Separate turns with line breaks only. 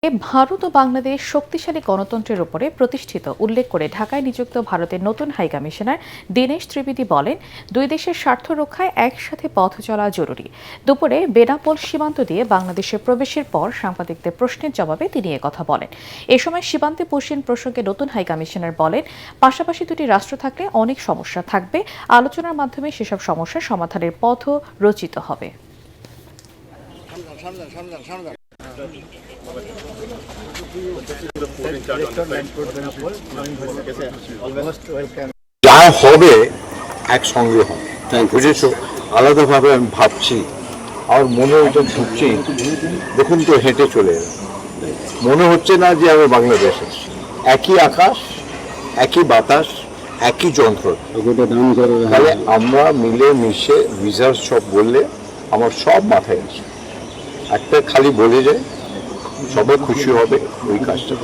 ভারত ও বাংলাদেশ শক্তিশালী গণতন্ত্রের উপরে প্রতিষ্ঠিত উল্লেখ করে ঢাকায় নিযুক্ত ভারতের নতুন হাইকমিশনার দীনেশ ত্রিবেদী বলেন, দুই দেশের স্বার্থ রক্ষায় একসাথে পথ চলা জরুরি। দুপুরে বেনাপোল সীমান্ত দিয়ে বাংলাদেশে প্রবেশের পর সাংবাদিকদের প্রশ্নের জবাবে তিনি একথা বলেন। এ সময় সীমান্তে পুশিন প্রসঙ্গে নতুন হাইকমিশনার বলেন, পাশাপাশি দুটি রাষ্ট্র থাকলে অনেক সমস্যা থাকবে, আলোচনার মাধ্যমে সেসব সমস্যার সমাধানের পথও রচিত হবে।
যা হবে একসঙ্গে হবে, বুঝেছো? আলাদাভাবে আমি ভাবছি, আমার মনে ওইটা ঢুকছে। দেখুন তো, হেঁটে চলে এলাম, মনে হচ্ছে না যে আমি বাংলাদেশ আছি। একই আকাশ, একই বাতাস, একই যন্ত্র। তাহলে আমরা মিলে মিশে ভিসার সব বললে আমার সব মাথায় আছে। একটা খালি বলে যায়, সবাই খুশি হবে, ওই কাজটা।